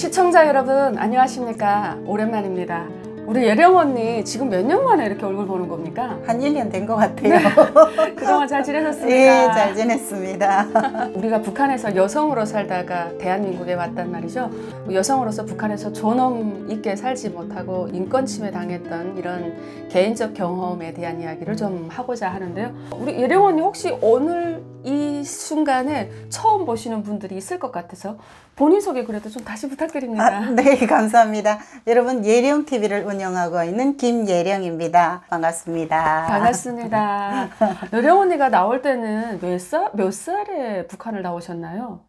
시청자 여러분 안녕하십니까. 오랜만입니다. 우리 예령 언니 지금 몇 년 만에 이렇게 얼굴 보는 겁니까? 한 1년 된 것 같아요. 네. 그동안 잘 지내셨습니까? 네, 잘 지냈습니다. 우리가 북한에서 여성으로 살다가 대한민국에 왔단 말이죠. 여성으로서 북한에서 존엄 있게 살지 못하고 인권 침해 당했던 이런 개인적 경험에 대한 이야기를 좀 하고자 하는데요. 우리 예령 언니 혹시 오늘 이 순간에 처음 보시는 분들이 있을 것 같아서 본인 소개 그래도 좀 다시 부탁드립니다. 네, 감사합니다. 여러분, 예령TV를 운영하고 있는 김예령입니다. 반갑습니다. 반갑습니다. 예령 언니가 나올 때는 몇 살에 북한을 나오셨나요?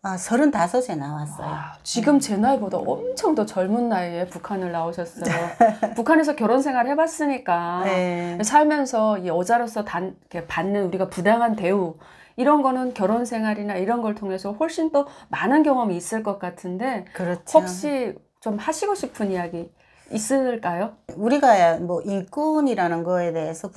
35에 나왔어요. 와, 지금 제 나이보다 엄청 더 젊은 나이에 북한을 나오셨어요. 북한에서 결혼 생활 해봤으니까 네. 살면서 이 여자로서 받는 우리가 부당한 대우 이런 거는 결혼 생활이나 이런 걸 통해서 훨씬 더 많은 경험이 있을 것 같은데 그렇죠. 혹시 좀 하시고 싶은 이야기 있을까요? 우리가 뭐 인권이라는 거에 대해서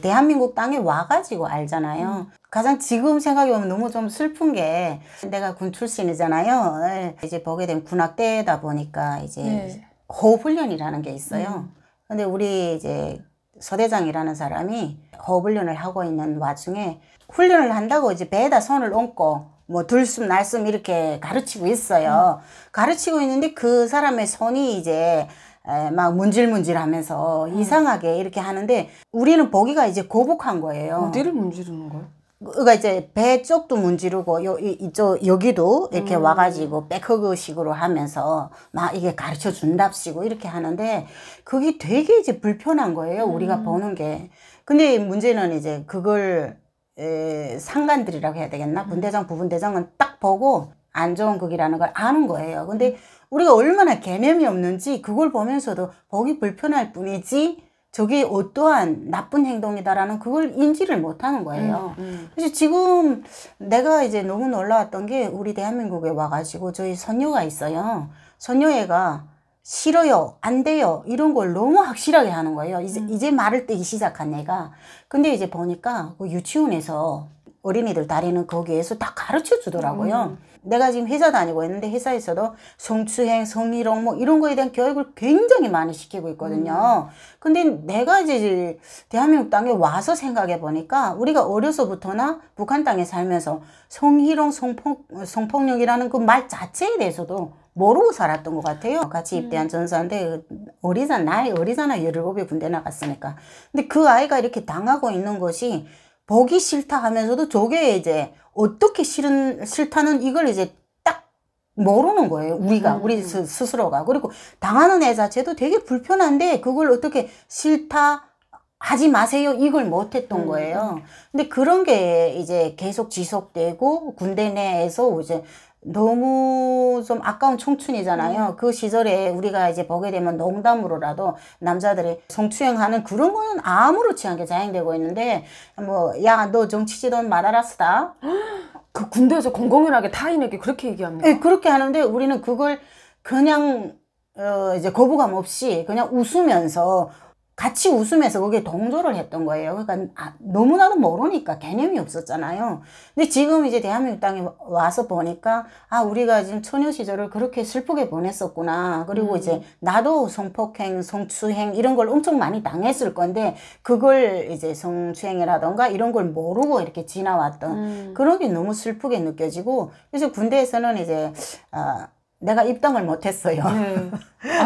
대한민국 땅에 와가지고 알잖아요. 가장 지금 생각해보면 너무 좀 슬픈 게 내가 군 출신이잖아요. 이제 보게 되면 군악대다 보니까 이제 네. 호흡훈련이라는 게 있어요. 근데 우리 이제 서대장이라는 사람이 호흡훈련을 하고 있는 와중에 훈련을 한다고 이제 배에다 손을 얹고 뭐 들숨 날숨 이렇게 가르치고 있어요. 가르치고 있는데 그 사람의 손이 이제 막 문질문질 하면서 이상하게 이렇게 하는데 우리는 보기가 이제 거북한 거예요. 어디를 문지르는 거예요? 그러니까 이제 배 쪽도 문지르고 이쪽 여기도 이렇게 와가지고 백허그식으로 하면서 막 이게 가르쳐 준답시고 이렇게 하는데 그게 되게 이제 불편한 거예요. 우리가 보는 게. 근데 문제는 이제 그걸 상관들이라고 해야 되겠나? 분대장, 부분대장은 딱 보고 안 좋은 극이라는 걸 아는 거예요. 근데 우리가 얼마나 개념이 없는지 그걸 보면서도 보기 불편할 뿐이지 저게 어떠한 나쁜 행동이다라는 그걸 인지를 못하는 거예요. 그래서 지금 내가 이제 너무 놀라웠던 게 우리 대한민국에 와가지고 저희 손녀가 있어요. 손녀애가 싫어요, 안 돼요 이런 걸 너무 확실하게 하는 거예요. 이제 말을 떼기 시작한 애가. 근데 이제 보니까 그 유치원에서 어린이들 다니는 거기에서 다 가르쳐 주더라고요. 내가 지금 회사 다니고 있는데 회사에서도 성추행, 성희롱 뭐 이런 거에 대한 교육을 굉장히 많이 시키고 있거든요. 근데 내가 이제 대한민국 땅에 와서 생각해 보니까 우리가 어려서부터나 북한 땅에 살면서 성희롱, 성폭력이라는 그 말 자체에 대해서도 모르고 살았던 것 같아요. 같이 입대한 전사인데 나이 어리잖아. 17에 군대 나갔으니까. 근데 그 아이가 이렇게 당하고 있는 것이 보기 싫다 하면서도 저게 이제 어떻게 싫다는 이걸 이제 딱 모르는 거예요. 우리 스스로가. 그리고 당하는 애 자체도 되게 불편한데 그걸 어떻게 싫다 하지 마세요 이걸 못했던 거예요. 근데 그런 게 이제 계속 지속되고 군대 내에서 이제 너무 좀 아까운 청춘이잖아요. 그 시절에 우리가 이제 보게 되면 농담으로라도 남자들이 성추행하는 그런 거는 아무렇지 않게 자행되고 있는데 뭐 야 너 정치지도는 마다라스다. 그 군대에서 공공연하게 타인에게 그렇게 얘기합니다. 네, 그렇게 하는데 우리는 그걸 그냥 이제 거부감 없이 그냥 웃으면서 같이 웃으면서 거기에 동조를 했던 거예요. 그러니까 너무나도 모르니까 개념이 없었잖아요. 근데 지금 이제 대한민국 땅에 와서 보니까 우리가 지금 처녀 시절을 그렇게 슬프게 보냈었구나. 그리고 이제 나도 성폭행, 성추행 이런 걸 엄청 많이 당했을 건데 그걸 이제 성추행이라던가 이런 걸 모르고 이렇게 지나왔던 그런 게 너무 슬프게 느껴지고 그래서 군대에서는 이제 내가 입당을 못했어요. 네.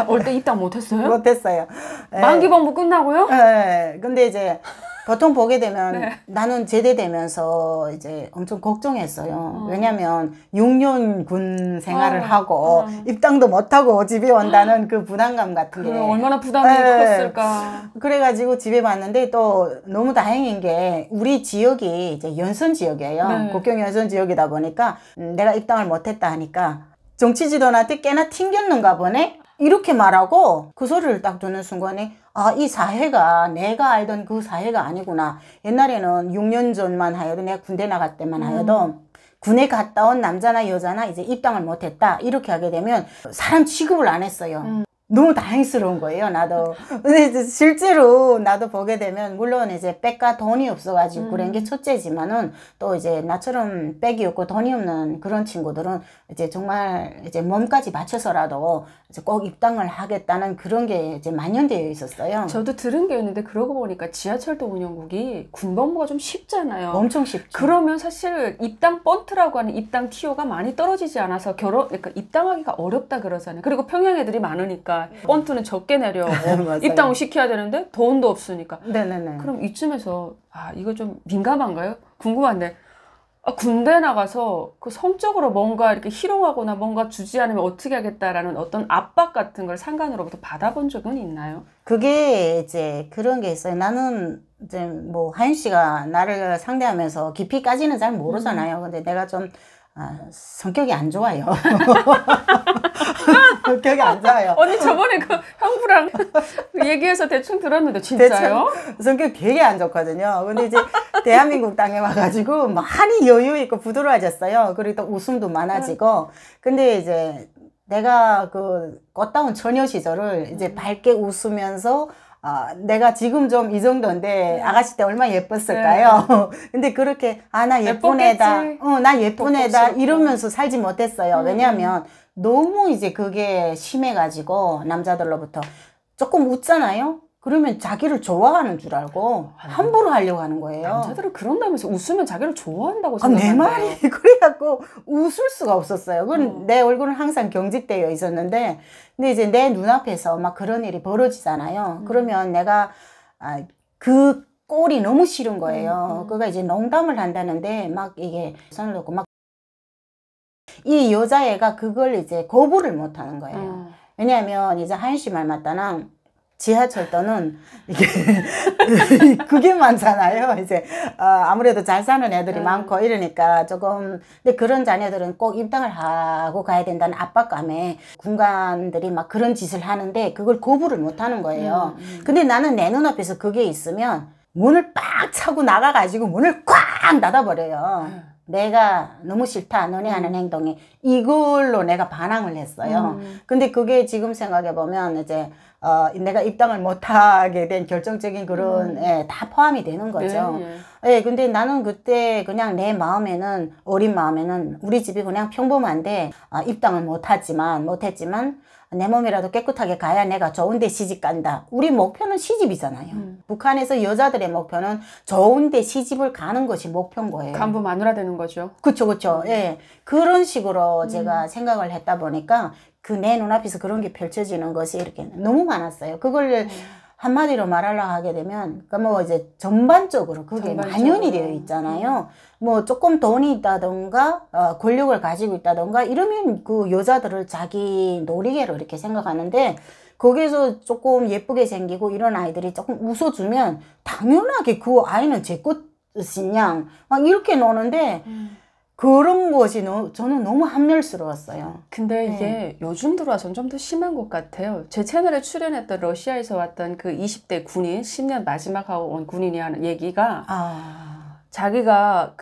올 때 입당 못했어요? 못했어요. 만기복무 끝나고요? 네. 근데 이제 보통 보게 되면 네. 나는 제대되면서 이제 엄청 걱정했어요. 왜냐면 6년 군 생활을 하고 입당도 못하고 집에 온다는 그 부담감 같은 게 얼마나 부담이 컸을까. 그래가지고 집에 왔는데 또 너무 다행인 게 우리 지역이 이제 연선 지역이에요. 네. 국경 연선 지역이다 보니까 내가 입당을 못했다 하니까 정치지도한테 꽤나 튕겼는가 보네? 이렇게 말하고 그 소리를 딱 듣는 순간에 이 사회가 내가 알던 그 사회가 아니구나. 옛날에는 6년 전만 하여도 내가 군대 나갈 때만 하여도 군에 갔다 온 남자나 여자나 이제 입당을 못했다. 이렇게 하게 되면 사람 취급을 안 했어요. 너무 다행스러운 거예요, 나도. 근데 이제 실제로 나도 보게 되면, 물론 이제 백과 돈이 없어가지고 그런 게 첫째지만은, 또 이제 나처럼 백이 없고 돈이 없는 그런 친구들은 이제 정말 이제 몸까지 바쳐서라도 이제 꼭 입당을 하겠다는 그런 게 이제 만연되어 있었어요. 저도 들은 게 있는데, 그러고 보니까 지하철도 운영국이 군번무가 좀 쉽잖아요. 엄청 쉽죠. 그러면 사실 입당 번트라고 하는 입당 티오가 많이 떨어지지 않아서 그러니까 입당하기가 어렵다 그러잖아요. 그리고 평양 애들이 많으니까 번트는 적게 내려오고 맞아요. 입당을 시켜야 되는데 돈도 없으니까. 네네네. 그럼 이쯤에서 이거 좀 민감한가요? 궁금한데, 군대 나가서 그 성적으로 뭔가 이렇게 희롱하거나 뭔가 주지 않으면 어떻게 하겠다라는 어떤 압박 같은 걸 상관으로부터 받아본 적은 있나요? 그게 이제 그런 게 있어요. 나는 이제 뭐 하윤 씨가 나를 상대하면서 깊이까지는 잘 모르잖아요. 근데 내가 좀 성격이 안 좋아요. 성격이 안 좋아요. 언니 저번에 그 형부랑 얘기해서 대충 들었는데 진짜요? 성격 되게 안 좋거든요. 근데 이제 대한민국 땅에 와가지고 많이 여유 있고 부드러워졌어요. 그리고 또 웃음도 많아지고. 근데 이제 내가 그 꽃다운 처녀 시절을 이제 밝게 웃으면서 내가 지금 좀 이 정도인데 아가씨 때 얼마나 예뻤을까요? 근데 그렇게 나 예쁜 애다. 나 예쁜 애다 이러면서 살지 못했어요. 왜냐하면 너무 이제 그게 심해가지고 남자들로부터 조금 웃잖아요. 그러면 자기를 좋아하는 줄 알고 함부로 하려고 하는 거예요. 남자들은 그런다면서 웃으면 자기를 좋아한다고 내 생각하는데. 말이 그래갖고 웃을 수가 없었어요. 그건 내 얼굴은 항상 경직되어 있었는데, 근데 이제 내 눈앞에서 막 그런 일이 벌어지잖아요. 그러면 내가 그 꼴이 너무 싫은 거예요. 그가 이제 농담을 한다는데 막 이게 손을 놓고 막 이 여자애가 그걸 이제 거부를 못 하는 거예요. 왜냐하면 이제 하윤 씨 말 맞다나 지하철도는 이게 그게 많잖아요. 이제 아무래도 잘 사는 애들이 많고 이러니까 조금, 근데 그런 자녀들은 꼭 입당을 하고 가야 된다는 압박감에 군관들이 막 그런 짓을 하는데 그걸 거부를 못 하는 거예요. 근데 나는 내 눈앞에서 그게 있으면 문을 빡 차고 나가가지고 문을 꽉 닫아버려요. 내가 너무 싫다, 너네 하는 행동이. 이걸로 내가 반항을 했어요. 근데 그게 지금 생각해보면 이제 내가 입당을 못하게 된 결정적인 그런 다 포함이 되는 거죠. 근데 나는 그때 그냥 내 마음에는, 어린 마음에는 우리 집이 그냥 평범한데 입당을 못했지만 내 몸이라도 깨끗하게 가야 내가 좋은 데 시집 간다. 우리 목표는 시집이잖아요. 북한에서 여자들의 목표는 좋은 데 시집을 가는 것이 목표인 거예요. 간부 마누라 되는 거죠. 그쵸. 예. 그런 식으로 제가 생각을 했다 보니까 그 내 눈앞에서 그런 게 펼쳐지는 것이 이렇게 너무 많았어요. 그걸 한마디로 말하려고 하게 되면, 그러니까 뭐 이제 전반적으로 그게 만연이 되어 있잖아요. 뭐 조금 돈이 있다던가, 권력을 가지고 있다던가, 이러면 그 여자들을 자기 놀이개로 이렇게 생각하는데, 거기에서 조금 예쁘게 생기고 이런 아이들이 조금 웃어주면, 당연하게 그 아이는 제 것이냐, 막 이렇게 노는데, 그런 것이 저는 너무 함멸스러웠어요. 근데 이게 요즘 들어와서는 좀 더 심한 것 같아요. 제 채널에 출연했던 러시아에서 왔던 그 20대 군인, 10년 마지막 하고 온 군인이 하는 얘기가 자기가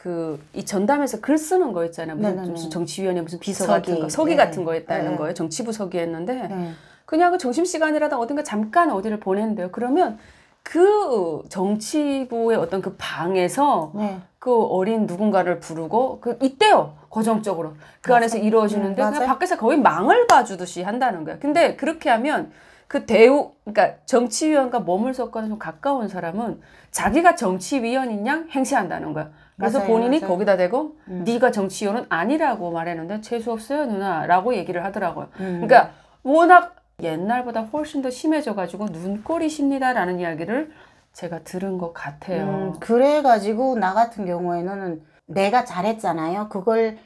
이 전담에서 글 쓰는 거 있잖아요. 무슨 정치위원회 무슨 비서 같은 거, 서기 같은 거 했다는 거예요. 정치부 서기 했는데 그냥 그 점심시간이라도 어딘가 잠깐 어디를 보낸대요. 그러면 그 정치부의 어떤 그 방에서 그 어린 누군가를 부르고 이때요. 고정적으로 그 안에서 이루어지는데 그냥 밖에서 거의 망을 봐주듯이 한다는 거야. 근데 그렇게 하면 그 그러니까 정치위원과 몸을 섞어서 좀 가까운 사람은 자기가 정치위원인 양 행세한다는 거야. 그래서 본인이 거기다 대고 네가 정치위원은 아니라고 말했는데 재수 없어요 누나라고 얘기를 하더라고요. 그러니까 워낙 옛날보다 훨씬 더 심해져가지고 눈꼴이십니다라는 이야기를 제가 들은 것 같아요. 그래가지고 나 같은 경우에는 내가 잘했잖아요. 그걸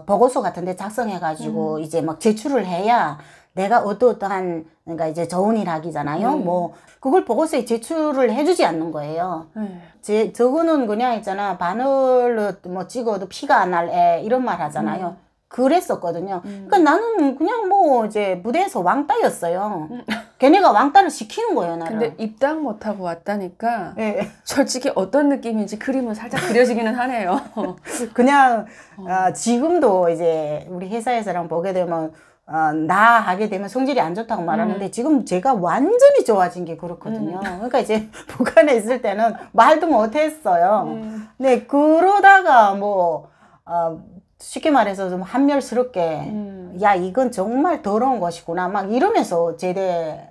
보고서 같은데 작성해가지고 이제 막 제출을 해야 내가 어떠한 그러니까 이제 좋은 일 하기잖아요. 뭐 그걸 보고서에 제출을 해주지 않는 거예요. 저거는 그냥 있잖아 바늘로 뭐 찍어도 피가 안 날 애 이런 말 하잖아요. 그랬었거든요. 그러니까 나는 그냥 뭐 이제 무대에서 왕따였어요. 걔네가 왕따를 시키는 거예요, 나를. 근데 입당 못하고 왔다니까 솔직히 어떤 느낌인지 그림은 살짝 그려지기는 하네요. 그냥 지금도 이제 우리 회사에서랑 보게 되면 나 하게 되면 성질이 안 좋다고 말하는데 지금 제가 완전히 좋아진 게 그렇거든요. 그러니까 이제 북한에 있을 때는 말도 못했어요. 네, 그러다가 뭐 쉽게 말해서 좀 한멸스럽게 야 이건 정말 더러운 것이구나 막 이러면서 제대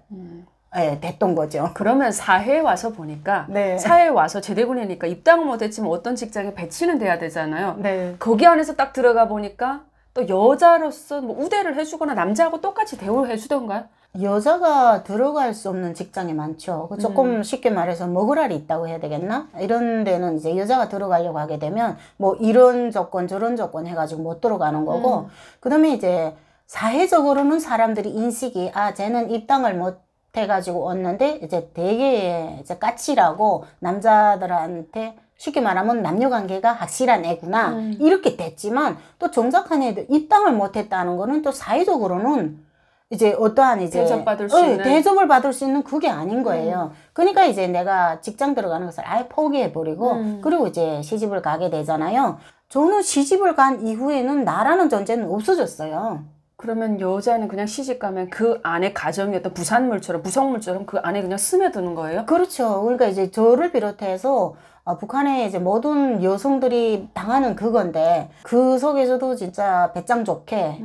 됐던 거죠. 그러면 사회에 와서 보니까 네. 사회에 와서 제대군이니까 입당은 못했지만 어떤 직장에 배치는 돼야 되잖아요. 네. 거기 안에서 딱 들어가 보니까 또 여자로서 뭐 우대를 해주거나 남자하고 똑같이 대우를 해주던가요? 여자가 들어갈 수 없는 직장이 많죠. 조금 쉽게 말해서 먹으라리 있다고 해야 되겠나? 이런 데는 이제 여자가 들어가려고 하게 되면 뭐 이런 조건 저런 조건 해가지고 못 들어가는 거고 그 다음에 이제 사회적으로는 사람들이 인식이 쟤는 입당을 못 해가지고 왔는데 이제 되게 이제 까칠하고 남자들한테 쉽게 말하면 남녀관계가 확실한 애구나 이렇게 됐지만 또 정작 한 애들 입당을 못했다는 거는 또 사회적으로는 이제 어떠한 이제 대접받을 수 있는 대접을 받을 수 있는 그게 아닌 거예요. 그러니까 이제 내가 직장 들어가는 것을 아예 포기해버리고 그리고 이제 시집을 가게 되잖아요. 저는 시집을 간 이후에는 나라는 존재는 없어졌어요. 그러면 여자는 그냥 시집 가면 그 안에 가정이 어떤 부산물처럼 부속물처럼 그 안에 그냥 스며드는 거예요? 그렇죠. 그러니까 이제 저를 비롯해서 북한의 이제 모든 여성들이 당하는 그건데 그 속에서도 진짜 배짱 좋게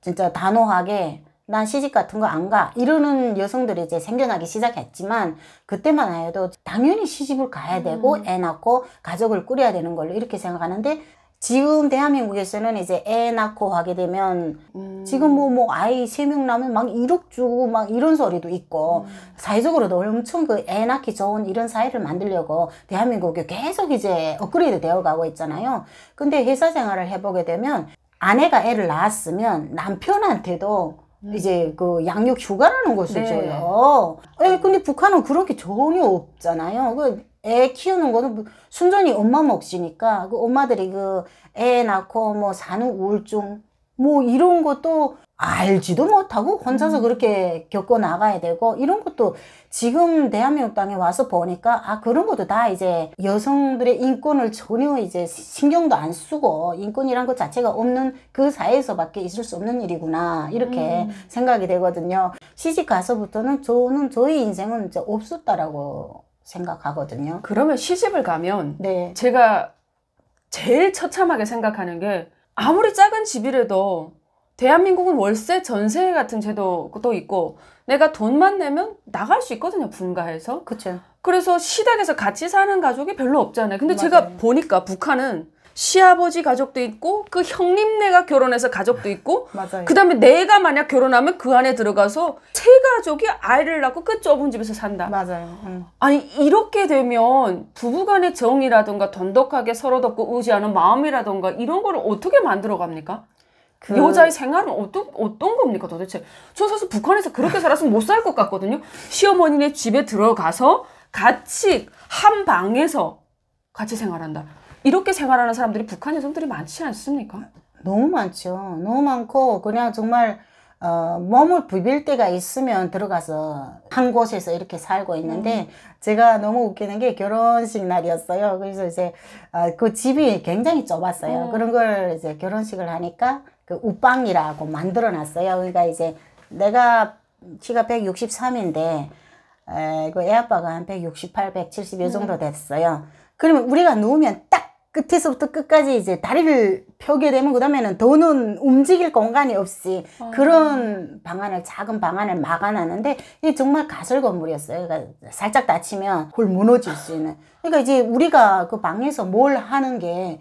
진짜 단호하게 난 시집 같은 거 안 가 이러는 여성들이 이제 생겨나기 시작했지만 그때만 해도 당연히 시집을 가야 되고 애 낳고 가족을 꾸려야 되는 걸로 이렇게 생각하는데 지금 대한민국에서는 이제 애 낳고 하게 되면 지금 뭐 아이 3명 낳으면 막 1억 주고 막 이런 소리도 있고 사회적으로도 엄청 그 애 낳기 좋은 이런 사회를 만들려고 대한민국이 계속 이제 업그레이드 되어 가고 있잖아요. 근데 회사 생활을 해보게 되면 아내가 애를 낳았으면 남편한테도 이제 그 양육 휴가라는 것을 줘요. 근데 북한은 그런 게 전혀 없잖아요. 애 키우는 거는 순전히 엄마 몫이니까 그 엄마들이 그 애 낳고 뭐 산후 우울증 뭐 이런 것도 알지도 못하고 혼자서 그렇게 겪어 나가야 되고 이런 것도 지금 대한민국 땅에 와서 보니까 그런 것도 다 이제 여성들의 인권을 전혀 이제 신경도 안 쓰고 인권이란 것 자체가 없는 그 사회에서밖에 있을 수 없는 일이구나 이렇게 생각이 되거든요. 시집 가서부터는 저는 저희 인생은 이제 없었다라고 생각하거든요. 그러면 시집을 가면 네. 제가 제일 처참하게 생각하는 게 아무리 작은 집이라도 대한민국은 월세 전세 같은 제도도 있고 내가 돈만 내면 나갈 수 있거든요. 분가해서. 그렇죠. 그래서 시댁에서 같이 사는 가족이 별로 없잖아요. 근데 맞아요. 제가 보니까 북한은 시아버지 가족도 있고 그 형님네가 결혼해서 가족도 있고 맞아요. 그 다음에 내가 만약 결혼하면 그 안에 들어가서 세 가족이 아이를 낳고 그 좁은 집에서 산다. 맞아요. 아니 이렇게 되면 부부간의 정이라든가 돈독하게 서로 돕고 의지하는 마음이라든가 이런 거를 어떻게 만들어 갑니까? 여자의 생활은 어떤 겁니까 도대체? 저 사실 북한에서 그렇게 살았으면 못 살 것 같거든요. 시어머니네 집에 들어가서 같이 한 방에서 같이 생활한다. 이렇게 생활하는 사람들이 북한 여성들이 많지 않습니까? 너무 많죠. 너무 많고 그냥 정말 몸을 비빌 때가 있으면 들어가서 한 곳에서 이렇게 살고 있는데 제가 너무 웃기는 게 결혼식 날이었어요. 그래서 이제 그 집이 굉장히 좁았어요. 그런 걸 이제 결혼식을 하니까 그 우방이라고 만들어 놨어요. 그러니까 이제 내가 키가 163인데 그 애 아빠가 한 168, 170 이 정도 됐어요. 그러면 우리가 누우면 딱 끝에서부터 끝까지 이제 다리를 펴게 되면 그 다음에는 더는 움직일 공간이 없이 그런 방안을 작은 방안을 막아놨는데 이게 정말 가설 건물이었어요. 그러니까 살짝 다치면 홀 무너질 수 있는. 그러니까 이제 우리가 그 방에서 뭘 하는 게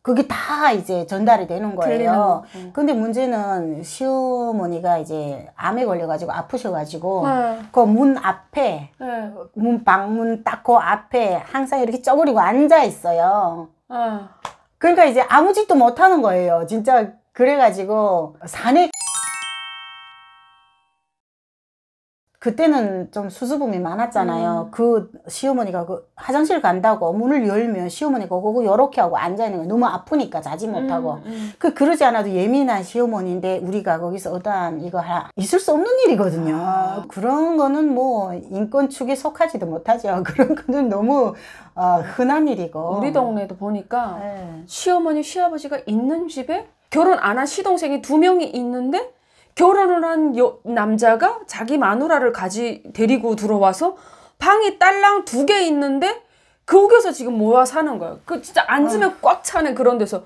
그게 다 이제 전달이 되는 거예요. 근데 문제는 시어머니가 이제 암에 걸려가지고 아프셔가지고 그 문 앞에 방문 딱 그 앞에 항상 이렇게 쪄그리고 앉아 있어요. 그러니까 이제 아무 짓도 못 하는 거예요. 진짜 그래가지고 산에 그때는 좀 수줍음이 많았잖아요. 그 시어머니가 그 화장실 간다고 문을 열면 시어머니가 그거 요렇게 하고 앉아있는 거예요. 너무 아프니까 자지 못하고. 그러지 않아도 예민한 시어머니인데 우리가 거기서 어떠한 이거 있을 수 없는 일이거든요. 그런 거는 뭐 인권 축에 속하지도 못하죠. 그런 거는 너무 흔한 일이고. 우리 동네도 보니까 시어머니 시아버지가 있는 집에 결혼 안 한 시동생이 2명이 있는데 결혼을 한 남자가 자기 마누라를 데리고 들어와서 방이 딸랑 2개 있는데 거기서 지금 모여 사는 거예요. 그 진짜 앉으면 꽉 차는 그런 데서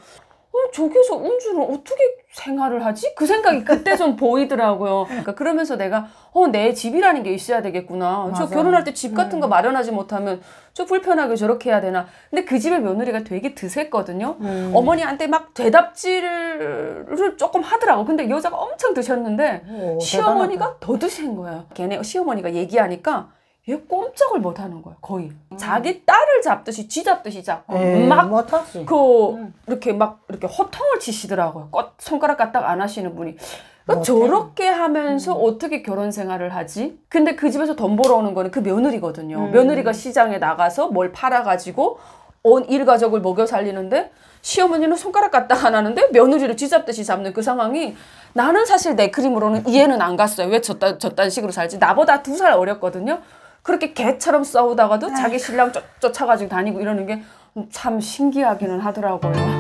저기서 은주는 어떻게 생활을 하지? 그 생각이 그때 좀 보이더라고요. 그러니까 그러면서 내가 내 집이라는 게 있어야 되겠구나. 저 결혼할 때 집 같은 거 마련하지 못하면 저 불편하게 저렇게 해야 되나. 근데 그 집의 며느리가 되게 드셌거든요. 어머니한테 막 대답질을 조금 하더라고. 근데 여자가 엄청 드셨는데 시어머니가 더 드신 거예요. 걔네 시어머니가 얘기하니까 얘 꼼짝을 못 하는 거야, 거의. 자기 딸을 잡듯이, 쥐 잡듯이 잡고, 못하지. 이렇게 호통을 치시더라고요. 손가락 까딱 안 하시는 분이. 그러니까 저렇게 하면서 어떻게 결혼 생활을 하지? 근데 그 집에서 돈 벌어오는 거는 그 며느리거든요. 며느리가 시장에 나가서 뭘 팔아가지고 온 일가족을 먹여 살리는데 시어머니는 손가락 까딱 안 하는데 며느리를 쥐 잡듯이 잡는 그 상황이 나는 사실 내 그림으로는 이해는 안 갔어요. 왜 저딴 식으로 살지? 나보다 2살 어렸거든요. 그렇게 개처럼 싸우다가도 자기 신랑 쫓아가지고 다니고 이러는 게 참 신기하기는 하더라고요.